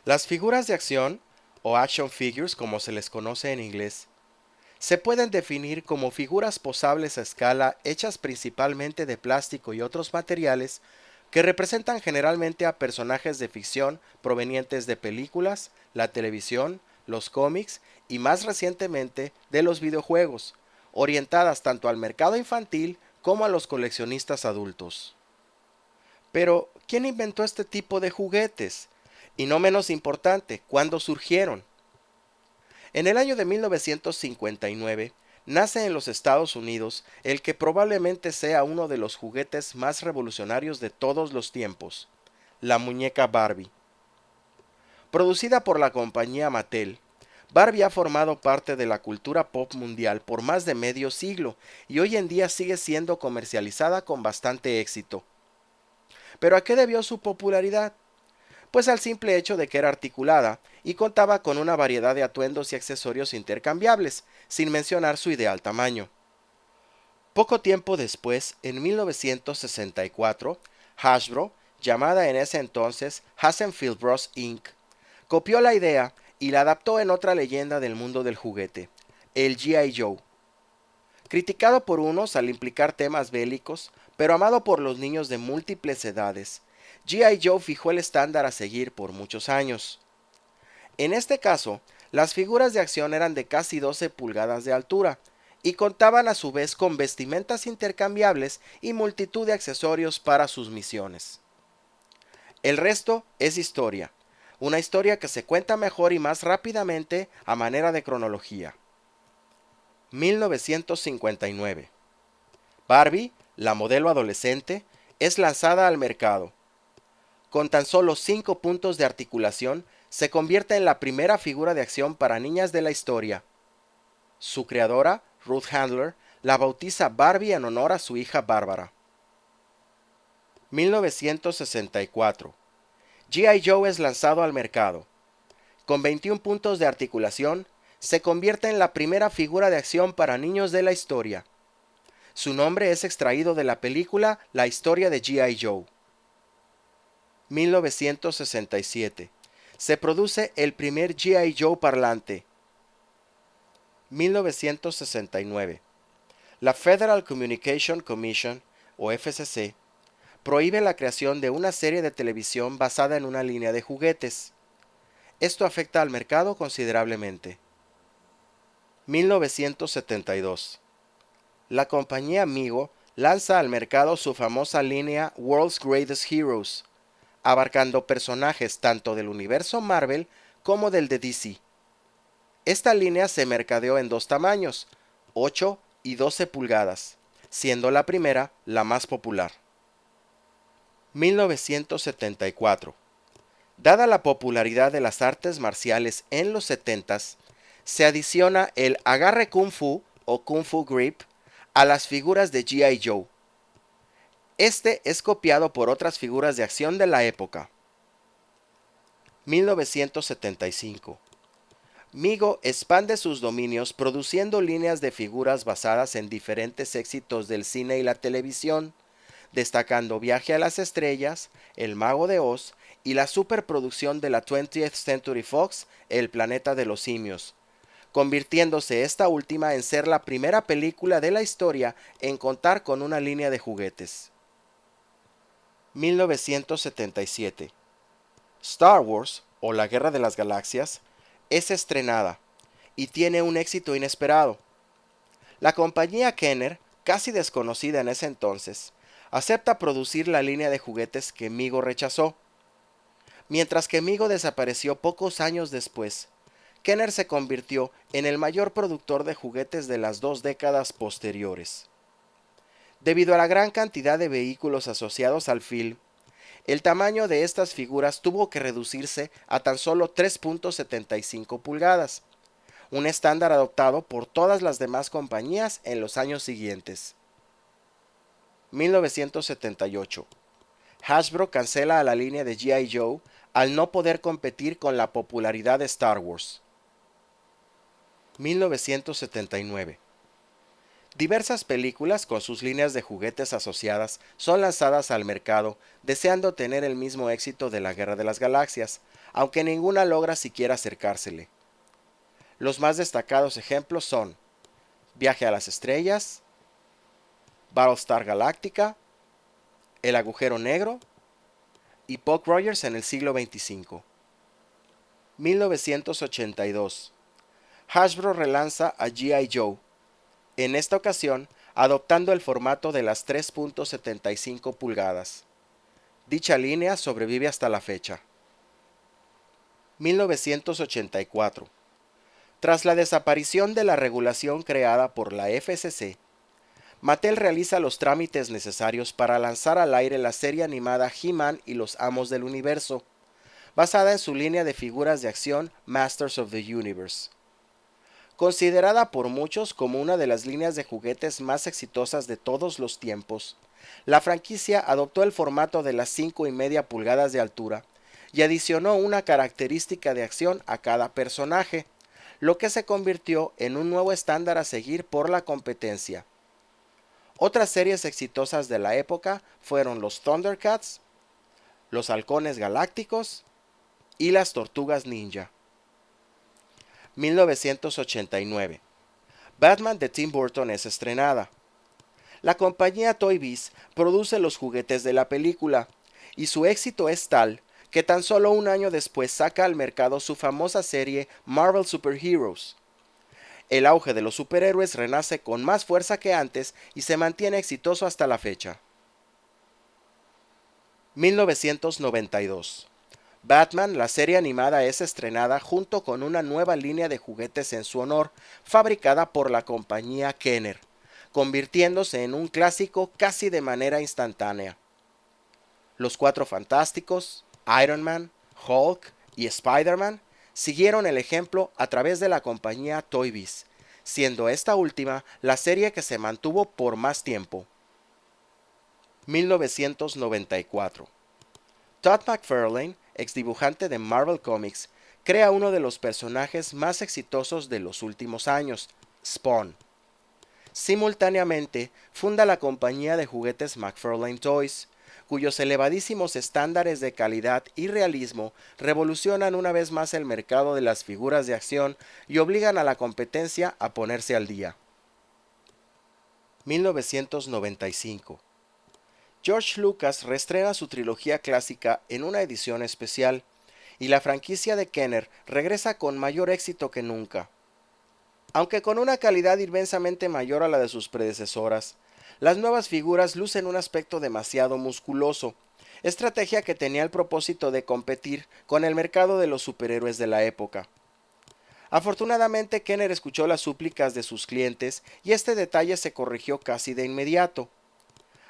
Las figuras de acción, o action figures como se les conoce en inglés, se pueden definir como figuras posables a escala hechas principalmente de plástico y otros materiales que representan generalmente a personajes de ficción provenientes de películas, la televisión, los cómics y más recientemente de los videojuegos, orientadas tanto al mercado infantil como a los coleccionistas adultos. Pero, ¿quién inventó este tipo de juguetes? Y no menos importante, ¿cuándo surgieron? En el año de 1959, nace en los Estados Unidos el que probablemente sea uno de los juguetes más revolucionarios de todos los tiempos, la muñeca Barbie. Producida por la compañía Mattel, Barbie ha formado parte de la cultura pop mundial por más de medio siglo y hoy en día sigue siendo comercializada con bastante éxito. ¿Pero a qué debió su popularidad? Pues al simple hecho de que era articulada y contaba con una variedad de atuendos y accesorios intercambiables, sin mencionar su ideal tamaño. Poco tiempo después, en 1964, Hasbro, llamada en ese entonces Hassenfield Bros. Inc., copió la idea y la adaptó en otra leyenda del mundo del juguete, el G.I. Joe. Criticado por unos al implicar temas bélicos, pero amado por los niños de múltiples edades, G.I. Joe fijó el estándar a seguir por muchos años. En este caso, las figuras de acción eran de casi 12 pulgadas de altura y contaban a su vez con vestimentas intercambiables y multitud de accesorios para sus misiones. El resto es historia, una historia que se cuenta mejor y más rápidamente a manera de cronología. 1959. Barbie, la modelo adolescente, es lanzada al mercado. Con tan solo 5 puntos de articulación, se convierte en la primera figura de acción para niñas de la historia. Su creadora, Ruth Handler, la bautiza Barbie en honor a su hija Bárbara. 1964. G.I. Joe es lanzado al mercado. Con 21 puntos de articulación, se convierte en la primera figura de acción para niños de la historia. Su nombre es extraído de la película La historia de G.I. Joe. 1967. Se produce el primer G.I. Joe parlante. 1969. La Federal Communication Commission, o FCC, prohíbe la creación de una serie de televisión basada en una línea de juguetes. Esto afecta al mercado considerablemente. 1972. La compañía Amigo lanza al mercado su famosa línea World's Greatest Heroes, abarcando personajes tanto del universo Marvel como del de DC. Esta línea se mercadeó en dos tamaños, 8 y 12 pulgadas, siendo la primera la más popular. 1974. Dada la popularidad de las artes marciales en los 70s, se adiciona el agarre kung fu o kung fu grip a las figuras de G.I. Joe. Este es copiado por otras figuras de acción de la época. 1975. Migo expande sus dominios produciendo líneas de figuras basadas en diferentes éxitos del cine y la televisión, destacando Viaje a las Estrellas, El Mago de Oz y la superproducción de la 20th Century Fox, El Planeta de los Simios, convirtiéndose esta última en ser la primera película de la historia en contar con una línea de juguetes. 1977. Star Wars, o la Guerra de las Galaxias, es estrenada y tiene un éxito inesperado. La compañía Kenner, casi desconocida en ese entonces, acepta producir la línea de juguetes que Migo rechazó. Mientras que Migo desapareció pocos años después, Kenner se convirtió en el mayor productor de juguetes de las 2 décadas posteriores. Debido a la gran cantidad de vehículos asociados al film, el tamaño de estas figuras tuvo que reducirse a tan solo 3.75 pulgadas, un estándar adoptado por todas las demás compañías en los años siguientes. 1978. Hasbro cancela a la línea de G.I. Joe al no poder competir con la popularidad de Star Wars. 1979. Diversas películas con sus líneas de juguetes asociadas son lanzadas al mercado, deseando tener el mismo éxito de la Guerra de las Galaxias, aunque ninguna logra siquiera acercársele. Los más destacados ejemplos son Viaje a las Estrellas, Battlestar Galactica, El Agujero Negro y Buck Rogers en el siglo XXV. 1982. Hasbro relanza a G.I. Joe, en esta ocasión adoptando el formato de las 3.75 pulgadas. Dicha línea sobrevive hasta la fecha. 1984. Tras la desaparición de la regulación creada por la FCC, Mattel realiza los trámites necesarios para lanzar al aire la serie animada He-Man y los Amos del Universo, basada en su línea de figuras de acción Masters of the Universe. Considerada por muchos como una de las líneas de juguetes más exitosas de todos los tiempos, la franquicia adoptó el formato de las 5,5 pulgadas de altura y adicionó una característica de acción a cada personaje, lo que se convirtió en un nuevo estándar a seguir por la competencia. Otras series exitosas de la época fueron los Thundercats, los Halcones Galácticos y las Tortugas Ninja. 1989. Batman de Tim Burton es estrenada. La compañía Toy Biz produce los juguetes de la película, y su éxito es tal que tan solo un año después saca al mercado su famosa serie Marvel Super Heroes. El auge de los superhéroes renace con más fuerza que antes y se mantiene exitoso hasta la fecha. 1992. Batman, la serie animada, es estrenada junto con una nueva línea de juguetes en su honor, fabricada por la compañía Kenner, convirtiéndose en un clásico casi de manera instantánea. Los Cuatro Fantásticos, Iron Man, Hulk y Spider-Man siguieron el ejemplo a través de la compañía Toy Biz, siendo esta última la serie que se mantuvo por más tiempo. 1994. Todd McFarlane, exdibujante de Marvel Comics, crea uno de los personajes más exitosos de los últimos años, Spawn. Simultáneamente, funda la compañía de juguetes McFarlane Toys, cuyos elevadísimos estándares de calidad y realismo revolucionan una vez más el mercado de las figuras de acción y obligan a la competencia a ponerse al día. 1995. George Lucas reestrena su trilogía clásica en una edición especial, y la franquicia de Kenner regresa con mayor éxito que nunca. Aunque con una calidad inmensamente mayor a la de sus predecesoras, las nuevas figuras lucen un aspecto demasiado musculoso, estrategia que tenía el propósito de competir con el mercado de los superhéroes de la época. Afortunadamente, Kenner escuchó las súplicas de sus clientes y este detalle se corrigió casi de inmediato.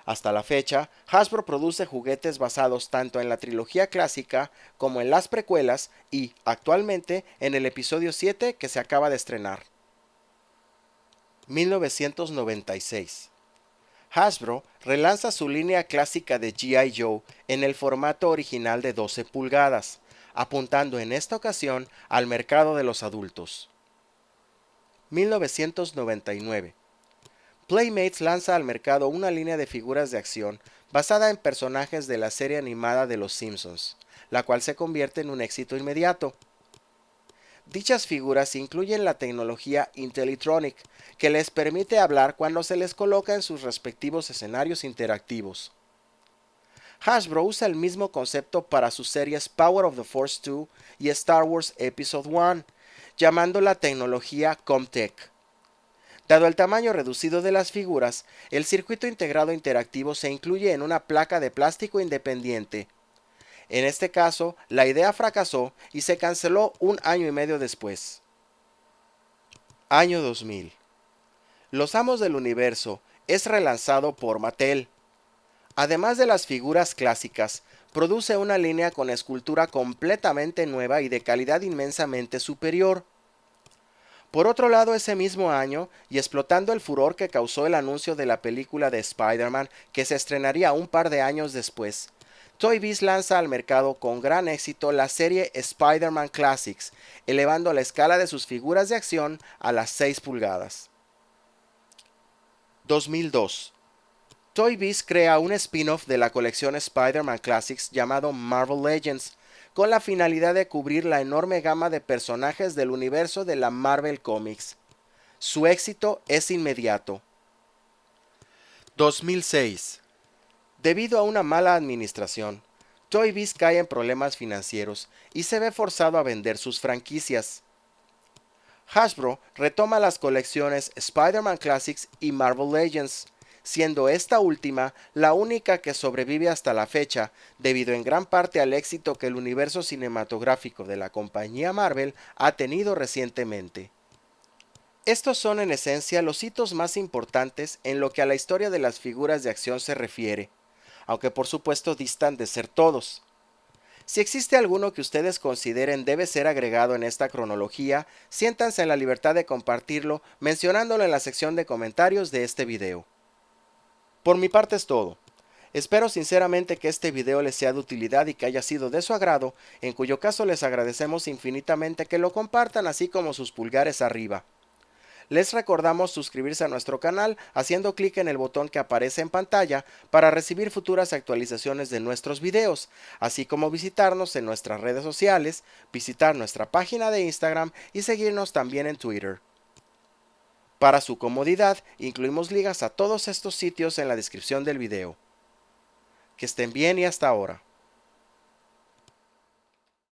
Hasta la fecha, Hasbro produce juguetes basados tanto en la trilogía clásica como en las precuelas y, actualmente, en el episodio 7 que se acaba de estrenar. 1996. Hasbro relanza su línea clásica de G.I. Joe en el formato original de 12 pulgadas, apuntando en esta ocasión al mercado de los adultos. 1999. Playmates lanza al mercado una línea de figuras de acción basada en personajes de la serie animada de Los Simpsons, la cual se convierte en un éxito inmediato. Dichas figuras incluyen la tecnología Intellitronic, que les permite hablar cuando se les coloca en sus respectivos escenarios interactivos. Hasbro usa el mismo concepto para sus series Power of the Force 2 y Star Wars Episode 1, llamando la tecnología Comtech. Dado el tamaño reducido de las figuras, el circuito integrado interactivo se incluye en una placa de plástico independiente. En este caso, la idea fracasó y se canceló un año y medio después. Año 2000. Los Amos del Universo es relanzado por Mattel. Además de las figuras clásicas, produce una línea con escultura completamente nueva y de calidad inmensamente superior. Por otro lado, ese mismo año, y explotando el furor que causó el anuncio de la película de Spider-Man, que se estrenaría un par de años después, Toy Biz lanza al mercado con gran éxito la serie Spider-Man Classics, elevando la escala de sus figuras de acción a las 6 pulgadas. 2002. Toy Biz crea un spin-off de la colección Spider-Man Classics llamado Marvel Legends, con la finalidad de cubrir la enorme gama de personajes del universo de la Marvel Comics. Su éxito es inmediato. 2006. Debido a una mala administración, Toy Biz cae en problemas financieros y se ve forzado a vender sus franquicias. Hasbro retoma las colecciones Spider-Man Classics y Marvel Legends, siendo esta última la única que sobrevive hasta la fecha, debido en gran parte al éxito que el universo cinematográfico de la compañía Marvel ha tenido recientemente. Estos son en esencia los hitos más importantes en lo que a la historia de las figuras de acción se refiere, aunque por supuesto distan de ser todos. Si existe alguno que ustedes consideren debe ser agregado en esta cronología, siéntanse en la libertad de compartirlo mencionándolo en la sección de comentarios de este video. Por mi parte es todo. Espero sinceramente que este video les sea de utilidad y que haya sido de su agrado, en cuyo caso les agradecemos infinitamente que lo compartan así como sus pulgares arriba. Les recordamos suscribirse a nuestro canal haciendo clic en el botón que aparece en pantalla para recibir futuras actualizaciones de nuestros videos, así como visitarnos en nuestras redes sociales, visitar nuestra página de Instagram y seguirnos también en Twitter. Para su comodidad, incluimos ligas a todos estos sitios en la descripción del video. Que estén bien y hasta ahora.